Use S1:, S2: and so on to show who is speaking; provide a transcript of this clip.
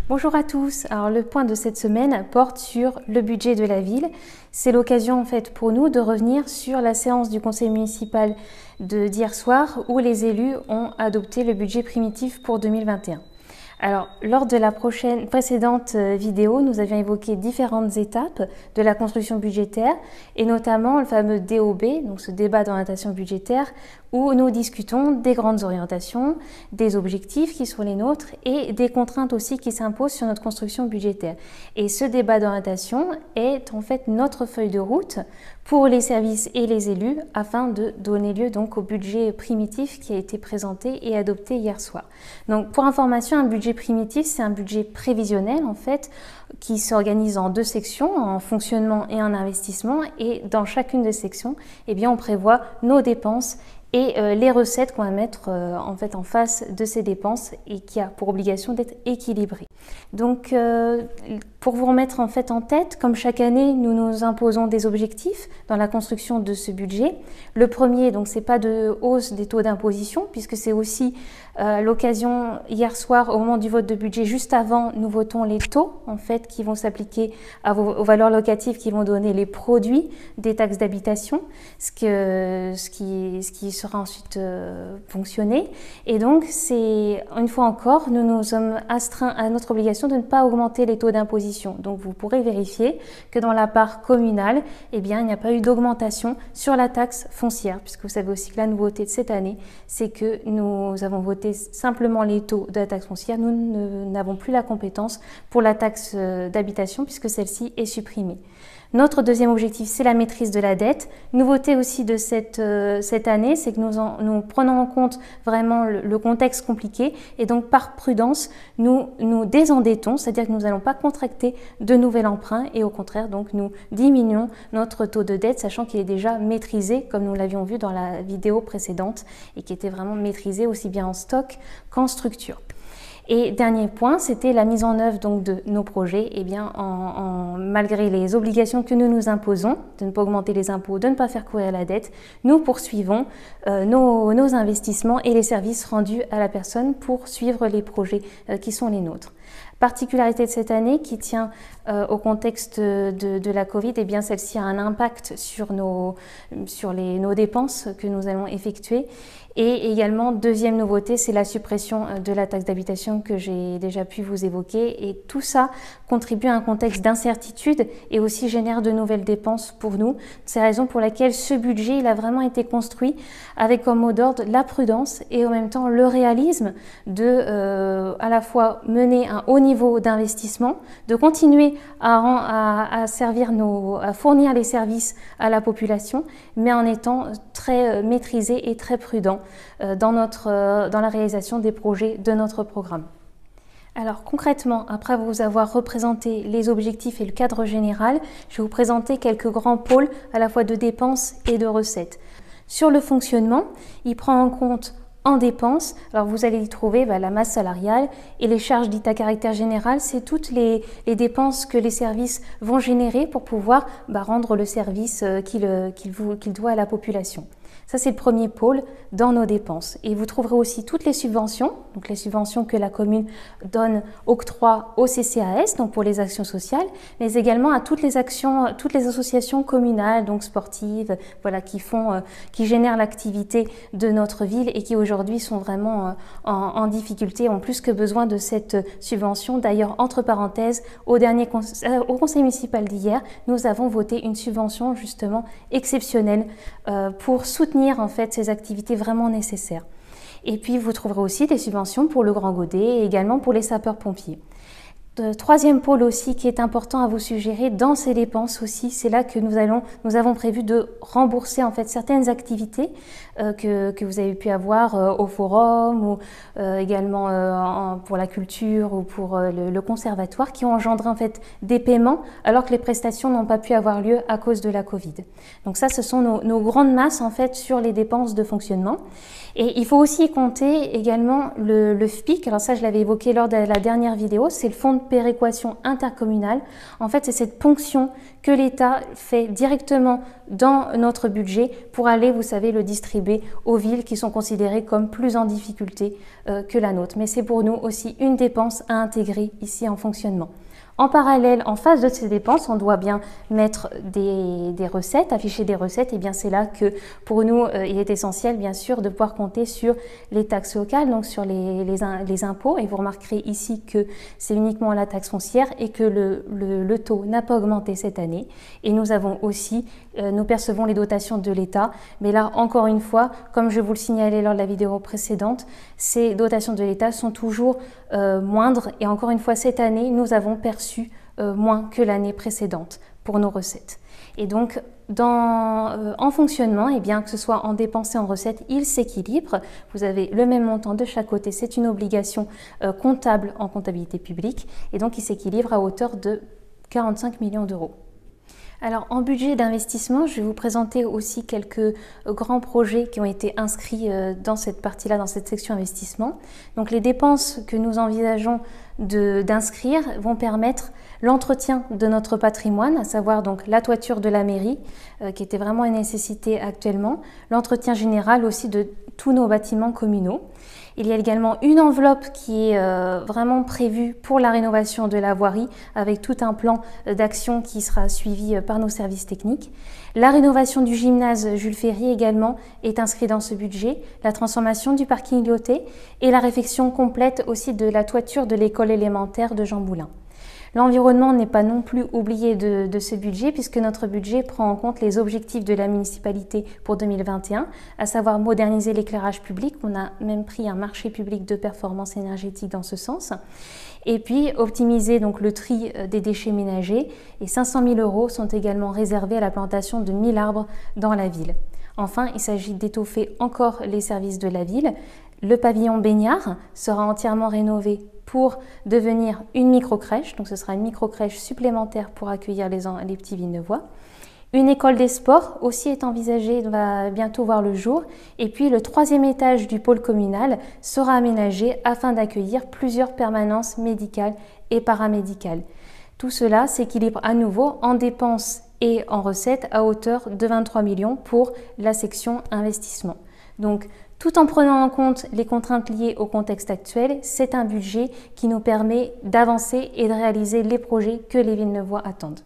S1: Bonjour à tous. Alors le point de cette semaine porte sur le budget de la ville. C'est l'occasion en fait pour nous de revenir sur la séance du conseil municipal d'hier soir où les élus ont adopté le budget primitif pour 2021. Alors, lors de la précédente vidéo, nous avions évoqué différentes étapes de la construction budgétaire et notamment le fameux DOB, donc ce débat d'orientation budgétaire, où nous discutons des grandes orientations, des objectifs qui sont les nôtres et des contraintes aussi qui s'imposent sur notre construction budgétaire. Et ce débat d'orientation est en fait notre feuille de route pour les services et les élus afin de donner lieu donc au budget primitif qui a été présenté et adopté hier soir. Donc pour information, un budget primitif, c'est un budget prévisionnel en fait qui s'organise en deux sections, en fonctionnement et en investissement, et dans chacune des sections, eh bien, on prévoit nos dépenses et les recettes qu'on va mettre en fait en face de ces dépenses et qui a pour obligation d'être équilibré. Donc pour vous remettre en fait en tête, comme chaque année, nous nous imposons des objectifs dans la construction de ce budget. Le premier, donc c'est pas de hausse des taux d'imposition puisque c'est aussi l'occasion hier soir au moment du vote de budget, juste avant, nous votons les taux en fait qui vont s'appliquer aux valeurs locatives qui vont donner les produits des taxes d'habitation, ce qui sera ensuite fonctionné. Et donc, c'est une fois encore, nous nous sommes astreints à notre obligation de ne pas augmenter les taux d'imposition. Donc, vous pourrez vérifier que dans la part communale, eh bien, il n'y a pas eu d'augmentation sur la taxe foncière, puisque vous savez aussi que la nouveauté de cette année, c'est que nous avons voté simplement les taux de la taxe foncière. Nous n'avons plus la compétence pour la taxe d'habitation, puisque celle-ci est supprimée. Notre deuxième objectif, c'est la maîtrise de la dette. Nouveauté aussi de cette année, c'est que nous prenons en compte vraiment le contexte compliqué et donc par prudence, nous désendettons, c'est-à-dire que nous n'allons pas contracter de nouvel emprunt et au contraire, donc nous diminuons notre taux de dette, sachant qu'il est déjà maîtrisé, comme nous l'avions vu dans la vidéo précédente et qui était vraiment maîtrisé aussi bien en stock qu'en structure. Et dernier point, c'était la mise en œuvre donc de nos projets. Eh bien, malgré les obligations que nous nous imposons, de ne pas augmenter les impôts, de ne pas faire courir la dette, nous poursuivons nos investissements et les services rendus à la personne pour suivre les projets qui sont les nôtres. Particularité de cette année qui tient au contexte de la Covid, eh bien celle-ci a un impact sur nos dépenses que nous allons effectuer. Et également, deuxième nouveauté, c'est la suppression de la taxe d'habitation que j'ai déjà pu vous évoquer. Et tout ça contribue à un contexte d'incertitude et aussi génère de nouvelles dépenses pour nous. C'est la raison pour laquelle ce budget, il a vraiment été construit avec comme mot d'ordre la prudence et en même temps le réalisme de à la fois mener un haut niveau d'investissement, de continuer à fournir les services à la population, mais en étant très maîtrisé et très prudent dans la réalisation des projets de notre programme. Alors concrètement, après vous avoir représenté les objectifs et le cadre général, je vais vous présenter quelques grands pôles à la fois de dépenses et de recettes. Sur le fonctionnement, il prend en compte en dépenses, alors vous allez y trouver la masse salariale et les charges dites à caractère général, c'est toutes les dépenses que les services vont générer pour pouvoir rendre le service qu'il doit à la population. Ça, c'est le premier pôle dans nos dépenses. Et vous trouverez aussi toutes les subventions, donc les subventions que la commune octroie au CCAS, donc pour les actions sociales, mais également à toutes les associations communales, donc sportives, voilà, qui génèrent l'activité de notre ville et qui aujourd'hui sont vraiment en difficulté, ont plus que besoin de cette subvention. D'ailleurs, entre parenthèses, au conseil municipal d'hier, nous avons voté une subvention justement exceptionnelle pour soutenir en fait ces activités vraiment nécessaires. Et puis vous trouverez aussi des subventions pour le Grand Godet et également pour les sapeurs-pompiers. Troisième pôle aussi qui est important à vous suggérer dans ces dépenses aussi, c'est là que nous avons prévu de rembourser en fait certaines activités que vous avez pu avoir au forum ou également pour la culture ou pour le conservatoire qui ont engendré en fait des paiements alors que les prestations n'ont pas pu avoir lieu à cause de la Covid. Donc ça, ce sont nos grandes masses en fait sur les dépenses de fonctionnement. Et il faut aussi compter également le FPIC. Alors ça, je l'avais évoqué lors de la dernière vidéo, c'est le fonds de péréquation intercommunale. En fait, c'est cette ponction que l'État fait directement dans notre budget pour aller, vous savez, le distribuer aux villes qui sont considérées comme plus en difficulté que la nôtre. Mais c'est pour nous aussi une dépense à intégrer ici en fonctionnement. En parallèle, en face de ces dépenses, on doit bien mettre des recettes, afficher des recettes. Et bien c'est là que pour nous, il est essentiel bien sûr de pouvoir compter sur les taxes locales, donc sur les impôts. Et vous remarquerez ici que c'est uniquement la taxe foncière et que le taux n'a pas augmenté cette année. Et nous avons aussi, nous percevons les dotations de l'État. Mais là, encore une fois, comme je vous le signalais lors de la vidéo précédente, ces dotations de l'État sont toujours moindres. Et encore une fois, cette année, nous avons perçu moins que l'année précédente pour nos recettes. Et donc, en fonctionnement, et bien que ce soit en dépenses et en recettes, il s'équilibre. Vous avez le même montant de chaque côté. C'est une obligation comptable en comptabilité publique. Et donc, il s'équilibre à hauteur de 45 millions d'euros. Alors en budget d'investissement, je vais vous présenter aussi quelques grands projets qui ont été inscrits dans cette partie-là, dans cette section investissement. Donc les dépenses que nous envisageons d'inscrire vont permettre l'entretien de notre patrimoine, à savoir donc la toiture de la mairie, qui était vraiment une nécessité actuellement, l'entretien général aussi de tous nos bâtiments communaux. Il y a également une enveloppe qui est vraiment prévue pour la rénovation de la voirie avec tout un plan d'action qui sera suivi par nos services techniques. La rénovation du gymnase Jules Ferry également est inscrite dans ce budget, la transformation du parking Lyoté et la réfection complète aussi de la toiture de l'école élémentaire de Jean Moulin. L'environnement n'est pas non plus oublié de ce budget puisque notre budget prend en compte les objectifs de la municipalité pour 2021, à savoir moderniser l'éclairage public. On a même pris un marché public de performance énergétique dans ce sens. Et puis optimiser donc le tri des déchets ménagers et 500 000 € sont également réservés à la plantation de 1000 arbres dans la ville. Enfin, il s'agit d'étoffer encore les services de la ville. Le pavillon baignard sera entièrement rénové pour devenir une micro-crèche. Donc ce sera une micro-crèche supplémentaire pour accueillir les petits Villeneuvois. Une école des sports aussi est envisagée, va bientôt voir le jour. Et puis le 3e étage du pôle communal sera aménagé afin d'accueillir plusieurs permanences médicales et paramédicales. Tout cela s'équilibre à nouveau en dépenses et en recettes à hauteur de 23 millions pour la section investissement. Donc, tout en prenant en compte les contraintes liées au contexte actuel, c'est un budget qui nous permet d'avancer et de réaliser les projets que les Villeneuvois attendent.